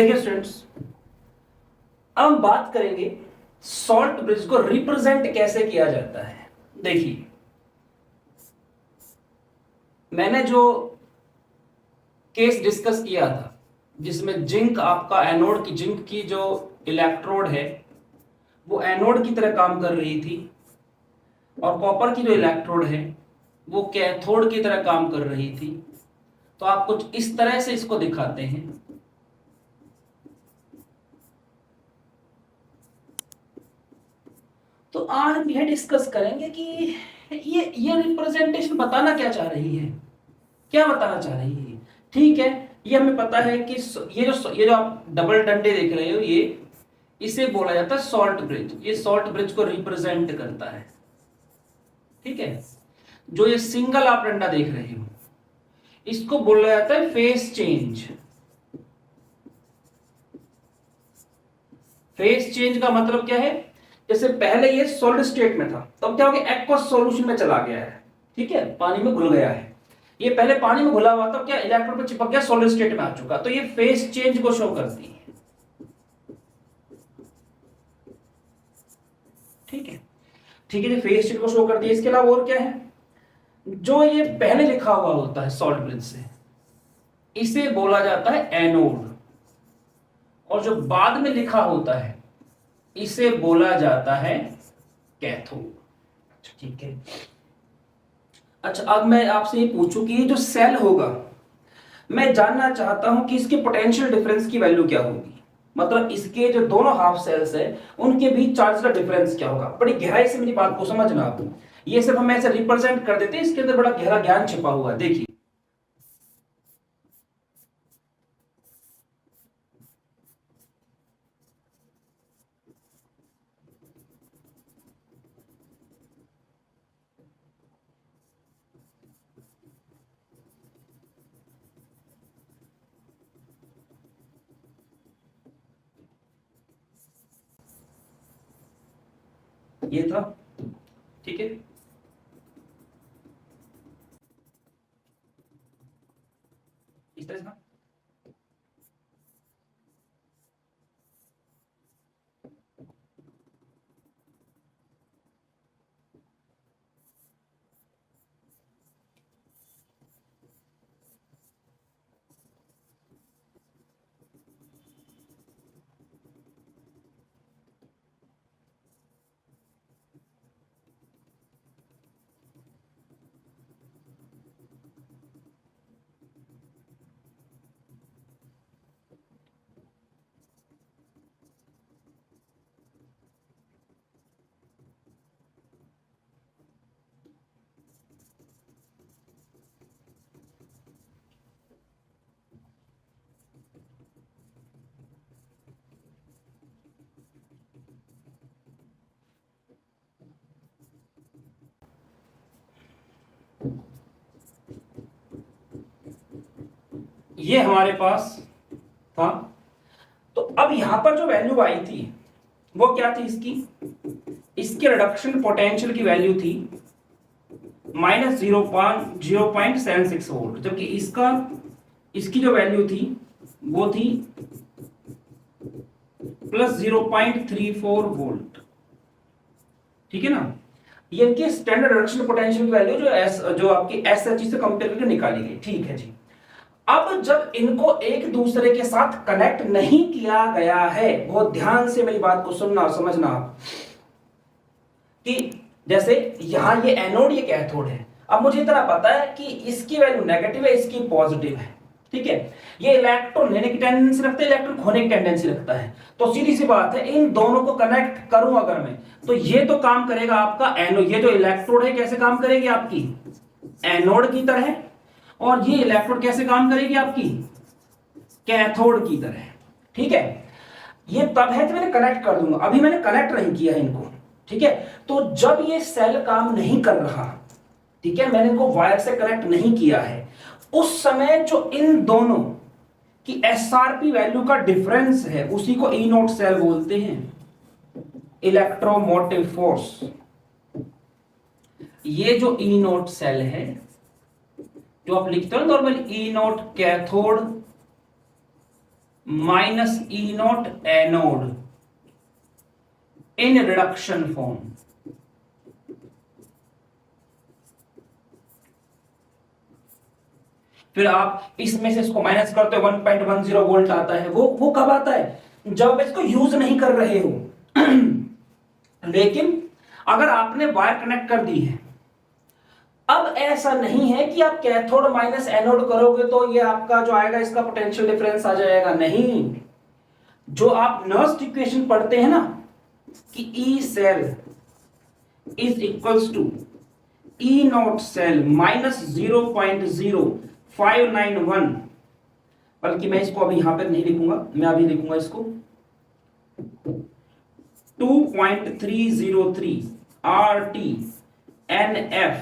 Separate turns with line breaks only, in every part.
देखिए स्टूडेंट्स, अब हम बात करेंगे सॉल्ट ब्रिज को रिप्रेजेंट कैसे किया जाता है। देखिए, मैंने जो केस डिस्कस किया था जिसमें जिंक आपका एनोड की जिंक की जो इलेक्ट्रोड है वो एनोड की तरह काम कर रही थी और कॉपर की जो इलेक्ट्रोड है वो कैथोड की तरह काम कर रही थी। तो आप कुछ इस तरह से इसको दिखाते हैं। तो आज हम यह डिस्कस करेंगे कि ये रिप्रेजेंटेशन बताना क्या चाह रही है, क्या बताना चाह रही है। ठीक है, ये हमें पता है कि ये जो आप डबल डंडे देख रहे हो, ये इसे बोला जाता है सॉल्ट ब्रिज। ये सॉल्ट ब्रिज को रिप्रेजेंट करता है। ठीक है, जो ये सिंगल आप डंडा देख रहे हो इसको बोला जाता है फेस चेंज। फेस चेंज का मतलब क्या है? जैसे पहले ये सॉलिड स्टेट में था, तब क्या हो गया, एक्वस सॉल्यूशन में चला गया है। ठीक है, पानी में घुल गया है। ये पहले पानी में घुला हुआ था, क्या इलेक्ट्रोड पे चिपक गया, सॉलिड स्टेट में आ चुका। तो ये फेस चेंज को शो करती है। ठीक है, ठीक है, ये फेस चेंज को शो करती है। इसके अलावा और क्या है? जो ये पहले लिखा हुआ होता है सॉल्ट ब्रिज से, इसे बोला जाता है एनोड। और जो बाद में लिखा होता है इसे बोला जाता है कैथोड। ठीक है, अच्छा, अब मैं आपसे ये पूछूं कि ये जो सेल होगा, मैं जानना चाहता हूं कि इसके पोटेंशियल डिफरेंस की वैल्यू क्या होगी। मतलब इसके जो दोनों हाफ सेल्स है उनके बीच चार्ज का डिफरेंस क्या होगा। बड़ी गहराई से मेरी बात को समझना आप। ये सिर्फ हम ऐसे रिप्रेजेंट कर देते हैं, इसके अंदर बड़ा गहरा ज्ञान छिपा हुआ है। देखिए, ये था। ठीक है, इस तरह से। ये हमारे पास था। तो अब यहां पर जो वैल्यू आई थी वो क्या थी? इसकी रिडक्शन पोटेंशियल की वैल्यू थी -0.06 वोल्ट, जबकि इसकी जो वैल्यू थी वो थी +0.34 वोल्ट। ठीक है ना, ये इनकी स्टैंडर्ड रिडक्शन पोटेंशियल की वैल्यू जो आपकी SHE से कंपेयर करके निकाली गई। ठीक है जी। अब जब इनको एक दूसरे के साथ कनेक्ट नहीं किया गया है, बहुत ध्यान से मेरी बात को सुनना और समझना आप, कि जैसे यहां ये एनोड ये कैथोड है। अब मुझे इतना पता है कि इसकी वैल्यू नेगेटिव है, इसकी पॉजिटिव है। ठीक है, ये इलेक्ट्रॉन लेने की टेंडेंसी रखता है, इलेक्ट्रॉन खोने की टेंडेंसी रखता है। तो सीधी सी बात है, इन दोनों को कनेक्ट करूं अगर मैं, तो ये तो काम करेगा आपका एनोड। ये जो इलेक्ट्रोड है कैसे काम करेगी? आपकी एनोड की तरह। और ये इलेक्ट्रोड कैसे काम करेगी? आपकी कैथोड की तरह। ठीक है, ये तब है कि मैंने कनेक्ट कर दूंगा, अभी मैंने कनेक्ट नहीं किया है इनको। ठीक है, तो जब ये सेल काम नहीं कर रहा, ठीक है, मैंने इनको वायर से कनेक्ट नहीं किया है, उस समय जो इन दोनों की SRP वैल्यू का डिफरेंस है उसी को ई नोट सेल बोलते हैं, इलेक्ट्रोमोटिव फोर्स। ये जो ई नोट सेल है जो आप लिखते हो normal, E note cathode minus E not anode in reduction form. फिर आप इसमें से इसको माइनस करते हो 1.10 वोल्ट आता है। वो कब आता है? जब इसको यूज नहीं कर रहे हो। लेकिन अगर आपने वायर कनेक्ट कर दी है, अब ऐसा नहीं है कि आप कैथोड माइनस एनोड करोगे तो ये आपका जो आएगा इसका पोटेंशियल डिफरेंस आ जाएगा। नहीं, जो आप नर्स्ट इक्वेशन पढ़ते हैं ना कि E cell is equals to E naught cell minus 0.0591, बल्कि मैं इसको अभी यहां पर नहीं लिखूंगा, मैं अभी लिखूंगा इसको 2.303 RT/NF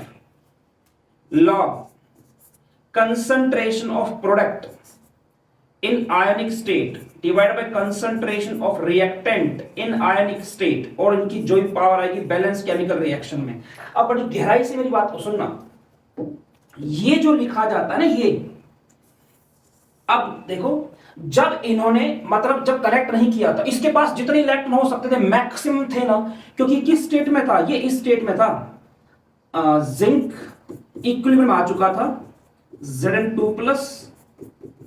log concentration of product in ionic state divided by concentration of reactant in ionic state, और इनकी जो पावर आएगी बैलेंस केमिकल रिएक्शन में। अब बड़ी गहराई से मेरी बात को सुनना, ये जो लिखा जाता है ना ये, अब देखो जब इन्होंने मतलब जब कनेक्ट नहीं किया था, इसके पास जितने इलेक्ट्रॉन हो सकते थे मैक्सिमम थे ना, क्योंकि किस स्टेट में था ये? इस स्टेट में था, जिंक इक्विलिब्रियम आ चुका था, Zn2 प्लस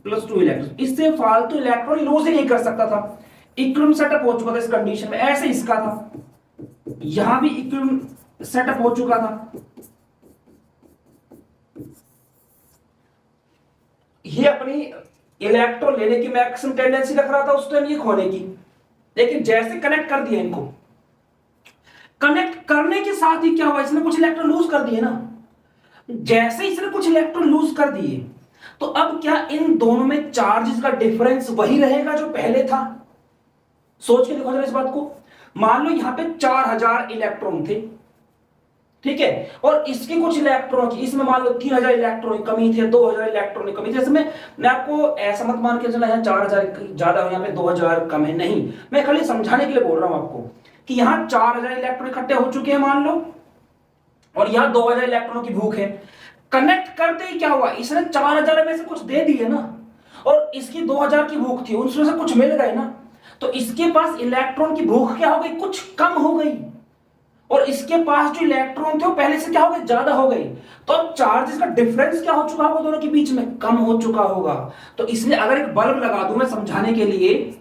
2 इलेक्ट्रॉन, इससे फालतू इलेक्ट्रॉन लूज ही नहीं कर सकता था। इक्विलिब्रियम सेटअप हो चुका था इस कंडीशन में, ऐसे इसका था, यहां भी इक्विलिब्रियम सेटअप हो चुका था। ये अपनी इलेक्ट्रॉन लेने की मैक्सिमम टेंडेंसी रख रहा था उस टाइम, ये खोने की। लेकिन जैसे कनेक्ट कर दिया इनको, कनेक्ट करने के साथ ही क्या हुआ, इसने कुछ इलेक्ट्रॉन लूज कर दिए ना। जैसे इसने कुछ इलेक्ट्रॉन लूज कर दिए तो अब क्या इन दोनों में चार्जेस का डिफरेंस वही रहेगा जो पहले था? सोच के देखो जरा इस बात को। मान लो यहां पे 4000 इलेक्ट्रॉन थे, ठीक है, और इसके कुछ इलेक्ट्रॉन की, इसमें मान लो 3000 इलेक्ट्रॉन की कमी थी, 2000 इलेक्ट्रॉन की कमी थी। इसमें मैं आपको ऐसा मत मान के चला यहाँ 4000 ज्यादा है, यहाँ पे 2000 कम है, नहीं, मैं खाली समझाने के लिए बोल रहा हूं आपको कि यहाँ 4000 इलेक्ट्रॉन इकट्ठे हो चुके हैं मान लो, और यहाँ 2000 इलेक्ट्रॉन की भूख है। कनेक्ट करते ही क्या हुआ, इसने 4000 में से कुछ दे दिए ना, और इसकी 2000 की भूख थी, उसमें से कुछ मिल गए ना, तो इसके पास इलेक्ट्रॉन की भूख क्या हो गई, कुछ कम हो गई, और इसके पास जो इलेक्ट्रॉन थे वो पहले से क्या हो गए, ज्यादा हो गई। तो अब चार्जेस का डिफरेंस क्या हो चुका होगा दोनों के बीच में, कम हो चुका होगा। तो इसलिए अगर एक बल्ब लगा दूं मैं समझाने के लिए,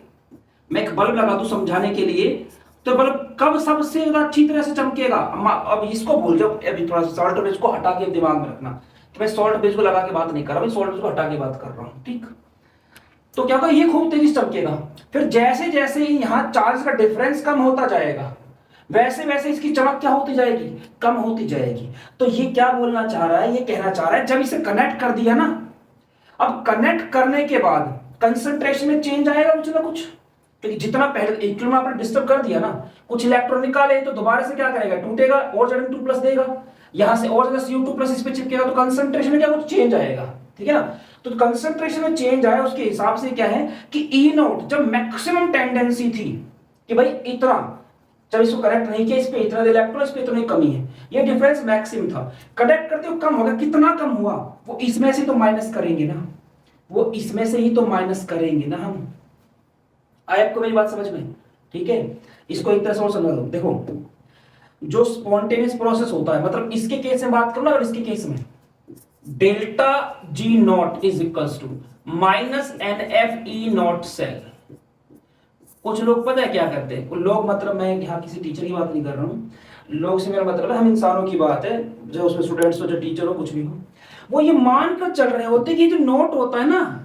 मैं एक बल्ब लगा दूं समझाने के लिए, तो बल्ब कब सबसे ज्यादा अच्छी तरह से चमकेगा? अब इसको भूल जाओ, अभी थोड़ा सा सॉल्ट बेस को हटा के दिमाग में रखना कि मैं सॉल्ट बेस को लगा के बात नहीं कर रहा, मैं सॉल्ट बेस को हटा के बात कर रहा हूं, ठीक। तो क्या होगा, ये खूब तेजी से चमकेगा। फिर जैसे जैसे यहां चार्ज का डिफरेंस कम होता जाएगा, वैसे वैसे इसकी चमक क्या होती जाएगी, कम होती जाएगी। तो ये क्या बोलना चाह रहा है, ये कहना चाह रहा है जब इसे कनेक्ट कर दिया ना, अब कनेक्ट करने के बाद कंसंट्रेशन में चेंज आएगा कुछ ना कुछ, क्योंकि जितना पहले इक्विलिब्रियम आपने डिस्टर्ब कर दिया ना, कुछ इलेक्ट्रॉन निकाले तो दोबारा से क्या करेगा, टूटेगा और Zn2 प्लस देगा, यहां से और ज्यादा Cu2 प्लस इस पे चिपकेगा, तो कंसंट्रेशन में क्या कुछ चेंज आएगा, ठीक है ना। तो कंसंट्रेशन में चेंज आया, उसके हिसाब से क्या है कि ई नोट जब मैक्सिमम टेंडेंसी थी कि भाई इतना, जब इसको कनेक्ट नहीं किया, इस पे इतना इलेक्ट्रॉन, इस पे इतनी कमी है, ये डिफरेंस मैक्सिमम था, कनेक्ट करते हुए कम होगा। कितना कम हुआ, वो इसमें से तो माइनस करेंगे ना, वो इसमें से ही तो माइनस करेंगे ना हम। आए आपको मेरी बात समझ में, ठीक है। इसको एक तरह से और समझ लो, देखो जो स्पॉन्टेनियस प्रोसेस होता है, मतलब इसके केस में बात करो ना, और इसके केस में delta G naught is equals to minus NF E naught cell. कुछ लोग पता है क्या करते हैं, लोग, मतलब मैं यहाँ किसी टीचर की बात नहीं कर रहा हूँ, लोग से मेरा मतलब है हम इंसानों की बात है, जो उसमें स्टूडेंट्स हो, जो टीचर हो, कुछ भी हो, वो ये मान कर चल रहे होते कि जो नोट होता है ना,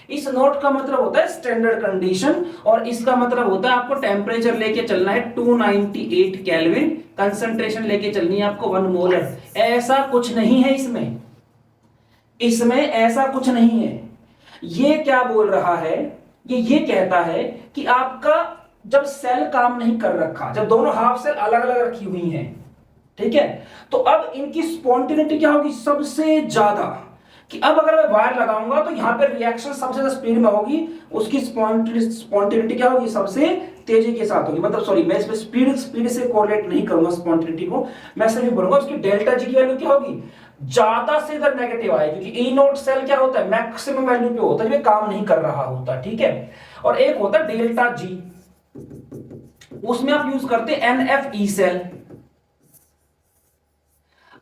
इस नोट का मतलब होता है स्टैंडर्ड कंडीशन, और इसका मतलब होता है आपको टेम्परेचर लेके चलना है 298 केल्विन, कंसंट्रेशन लेके चलनी है आपको 1 मोलर। ऐसा कुछ नहीं है इसमें, इसमें ऐसा कुछ नहीं है। ये क्या बोल रहा है, ये कहता है कि आपका जब सेल काम नहीं कर रखा, जब दोनों हाफ सेल अलग अलग रखी हुई हैं, ठीक है, तो अब इनकी स्पॉन्टेनिटी क्या होगी, सबसे ज्यादा, कि अब अगर मैं वायर लगाऊंगा तो यहां पे रिएक्शन सबसे ज्यादा स्पीड में होगी, उसकी स्पॉन्टेनिटी क्या होगी, सबसे तेजी के साथ होगी। मतलब सॉरी, मैं इसमें स्पीड से कोरिलेट नहीं करूंगा स्पॉन्टेनिटी को, मैं सिर्फ बोलूंगा उसकी डेल्टा जी की वैल्यू क्या होगी, ज्यादा से अगर नेगेटिव आए, क्योंकि ई नोट सेल क्या होता है, मैक्सिमम वैल्यू पे होता है जब ये काम नहीं कर रहा होता, ठीक है। और एक होता है डेल्टा जी, उसमें आप यूज करते हैं NFE सेल।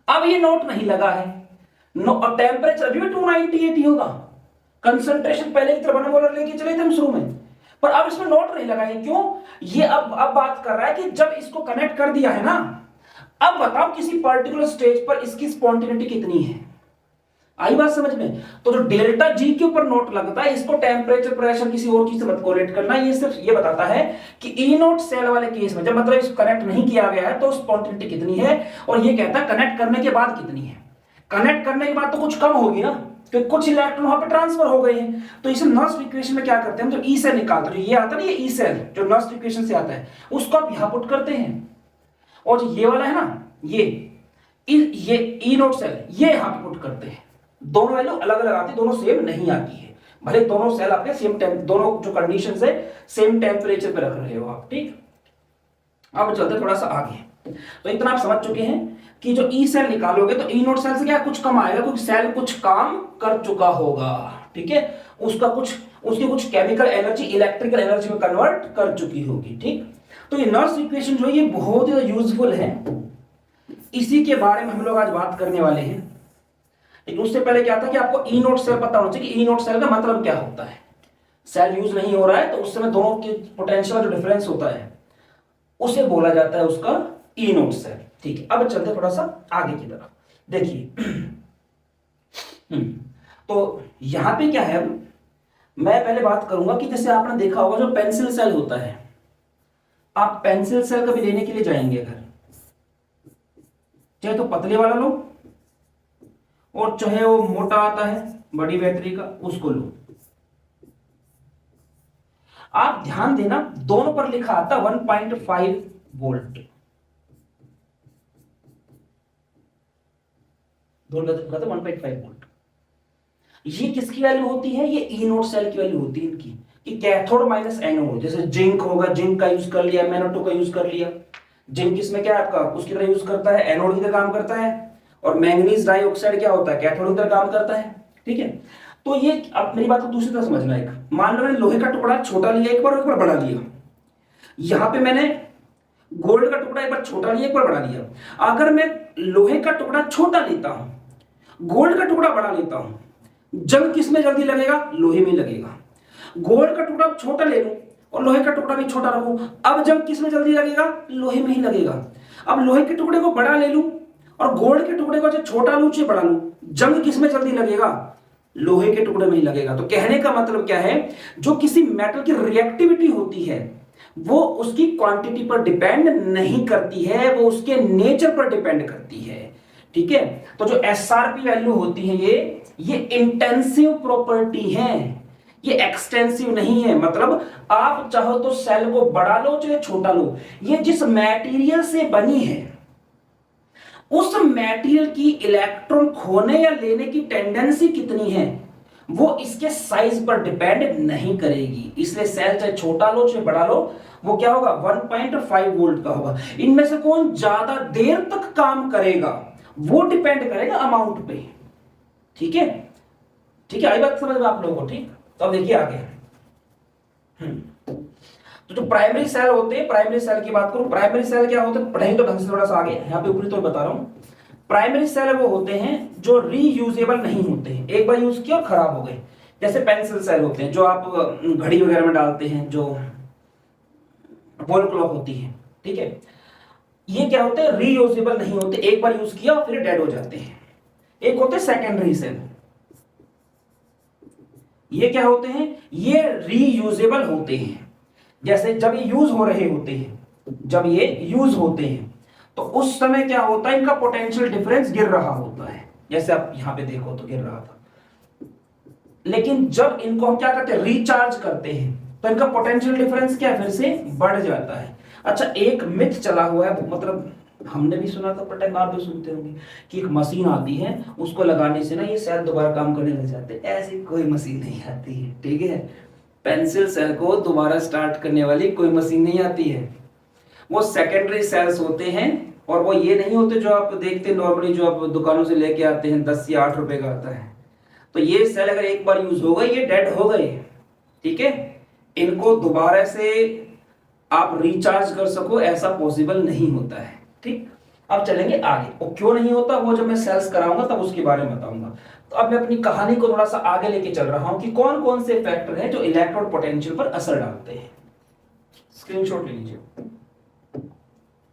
अब ये नोट नहीं लगा है, टेम्परेचर अभी भी 298 होगा, कंसंट्रेशन पहले की तरह मोलर लेके चले थे हम शुरू में, पर अब इसमें नोट नहीं लगा है। क्यों? ये अब बात कर रहा है कि जब इसको कनेक्ट कर दिया है ना, अब बताओ किसी पर्टिकुलर स्टेज पर इसकी स्पॉन्टिनिटी कितनी है। आई बात समझ में? तो जो डेल्टा जी के ऊपर नोट लगता है, इसको टेम्परेचर प्रेशर किसी और चीज से मत कोरिलेट करना, ये सिर्फ ये बताता है कि ई नोट सेल वाले केस में जब मतलब इसको कनेक्ट नहीं किया गया है तो स्पॉन्टिनिटी कितनी है, और ये कहता है कनेक्ट करने के बाद कितनी है। कनेक्ट करने के बाद तो कुछ कम होगी ना, क्योंकि कुछ इलेक्ट्रॉन वहां पे ट्रांसफर हो गए हैं। तो इसे नर्स्ट इक्वेशन में क्या करते हैं, जो ई सेल निकालते हैं, ये आता है ना, ये ई सेल जो नर्स्ट इक्वेशन से आता है, उसको आप यहां पुट करते हैं, और जो ये वाला है ना, ये ई नोट सेल ये यहां पे पुट करते हैं। दोनों वैल्यू अलग अलग आती है, दोनों सेम नहीं आती है, भले दोनों सेल आपके सेम दोनों जो कंडीशन है सेम टेम्परेचर पे रख रहे हो आप, ठीक। अब चलते थोड़ा सा आगे। तो इतना आप समझ चुके हैं कि जो ई सेल निकालोगे तो ई नोट सेल से क्या कुछ कम आएगा, क्योंकि सेल कुछ काम कर चुका होगा, ठीक है, उसकी कुछ केमिकल एनर्जी इलेक्ट्रिकल एनर्जी में कन्वर्ट कर चुकी होगी, ठीक। तो ये नर्स इक्वेशन जो है ये बहुत ही यूजफुल है, इसी के बारे में हम लोग आज बात करने वाले हैं। लेकिन उससे पहले क्या था कि आपको ई नोट सेल पता होना चाहिए कि ई नोट सेल का मतलब क्या होता है। सेल यूज नहीं हो रहा है तो उस समय दोनों के पोटेंशियल जो डिफरेंस होता है उसे बोला जाता है उसका ई नोट सेल, ठीक है। अब चलते थोड़ा सा आगे की तरफ, देखिए तो यहां पे क्या है, मैं पहले बात करूंगा कि जैसे आपने देखा होगा जो पेंसिल सेल होता है, आप पेंसिल सेल कभी लेने के लिए जाएंगे अगर, चाहे तो पतले वाला लो और चाहे वो मोटा आता है बड़ी बैटरी का, उसको लो। आप ध्यान देना दोनों पर लिखा आता 1.5 वोल्ट, दोनों लिखा था 1.5 वोल्ट। ये किसकी वैल्यू होती है, ये ई नोट सेल की वैल्यू होती है इनकी, कि कैथोड माइनस एनोड। जैसे जिंक होगा, जिंक का यूज कर लिया, MnO2 का यूज कर लिया। जिंक इसमें क्या है आपका उसकी तरह यूज करता है, एनोड की तरह काम करता है, और मैंगनीज डाइऑक्साइड क्या होता है, कैथोड की तरह काम करता है, ठीक है। तो ये अब मेरी बात को दूसरी तरह समझना, एक मान लो मैंने लोहे का टुकड़ा छोटा लिया एक बार बड़ा लिया, यहां पे मैंने गोल्ड का टुकड़ा एक बार छोटा लिया एक बार बड़ा लिया। अगर मैं लोहे का टुकड़ा छोटा लेता हूं, गोल्ड का टुकड़ा बड़ा लेता हूं, जंग किस में जल्दी लगेगा, लोहे में लगेगा। गोल्ड का टुकड़ा छोटा ले लूं और लोहे का टुकड़ा भी छोटा रखूं, अब जंग किस में जल्दी लगेगा, लोहे में ही लगेगा। अब लोहे के टुकड़े को बड़ा ले लूं और गोल्ड के टुकड़े को छोटा लूं चाहे बड़ा लूं, जंग किस में जल्दी लगेगा, लोहे के टुकड़े में ही लगेगा। तो कहने का मतलब क्या है, जो किसी मेटल की रिएक्टिविटी होती है वो उसकी क्वांटिटी पर डिपेंड नहीं करती है, वो उसके नेचर पर डिपेंड करती है, ठीक है। तो जो एसआरपी वैल्यू होती है ये इंटेंसिव प्रॉपर्टी है, ये एक्सटेंसिव नहीं है। मतलब आप चाहो तो सेल को बड़ा लो चाहे छोटा लो, ये जिस मटेरियल से बनी है उस मटेरियल की इलेक्ट्रॉन खोने या लेने की टेंडेंसी कितनी है वो इसके साइज पर डिपेंड नहीं करेगी। इसलिए सेल चाहे छोटा लो चाहे बड़ा लो, वो क्या होगा 1.5 वोल्ट का होगा। इनमें से कौन ज्यादा देर तक काम करेगा वो डिपेंड करेगा अमाउंट पे, ठीक है, ठीक है। आई बात समझ में आप लोगों को, ठीक। तो अब देखिए आगे, तो जो प्राइमरी सेल होते हैं, प्राइमरी सेल की बात करूं, प्राइमरी सेल क्या होते हैं, पढ़ेंगे तो ढंग से थोड़ा सा आगे, यहां पे ऊपरी तो बता रहा हूं। प्राइमरी सेल वो होते हैं जो रीयूजेबल नहीं होते हैं, एक बार यूज किया और खराब हो गए। जैसे पेंसिल सेल होते हैं जो आप घड़ी वगैरह में डालते हैं, जो वॉल क्लॉक होती है, ठीक है। ये क्या होते हैं, रीयूजेबल नहीं होते, एक बार यूज किया और फिर डेड हो जाते हैं। एक होते हैं सेकेंडरी सेल, ये क्या होते हैं, ये रीयूजेबल होते हैं। जैसे जब ये यूज हो रहे होते हैं, जब ये यूज होते हैं तो उस समय क्या होता है, इनका पोटेंशियल डिफरेंस गिर रहा होता है, जैसे आप यहां पे देखो तो गिर रहा था। लेकिन जब इनको हम क्या करते हैं, रिचार्ज करते हैं, तो इनका पोटेंशियल डिफरेंस क्या फिर से बढ़ जाता है। अच्छा, एक मिथ चला हुआ है, मतलब हमने भी सुना था, पता है आप भी सुनते होंगे, कि एक मशीन आती है, उसको लगाने से ना ये सेल दोबारा काम करने लग जाते हैं। ऐसी कोई मशीन नहीं आती है, ठीक है। पेंसिल सेल को दोबारा स्टार्ट करने वाली कोई मशीन नहीं आती है। वो सेकेंडरी सेल्स होते हैं और वो ये नहीं होते जो आप देखते नॉर्मली, जो आप दुकानों से लेके आते हैं 10 या 8 रुपए का आता है। तो ये सेल अगर एक बार यूज हो गए ये डेड हो गए, ठीक है। इनको दोबारा से आप रिचार्ज कर सको ऐसा पॉसिबल नहीं होता है, ठीक। अब चलेंगे आगे, और क्यों नहीं होता वो जब मैं सेल्स कराऊंगा तब उसके बारे में बताऊंगा। तो अब मैं अपनी कहानी को थोड़ा सा आगे लेके चल रहा हूं कि कौन कौन से फैक्टर हैं जो इलेक्ट्रोड पोटेंशियल पर असर डालते हैं। स्क्रीनशॉट ले लीजिए।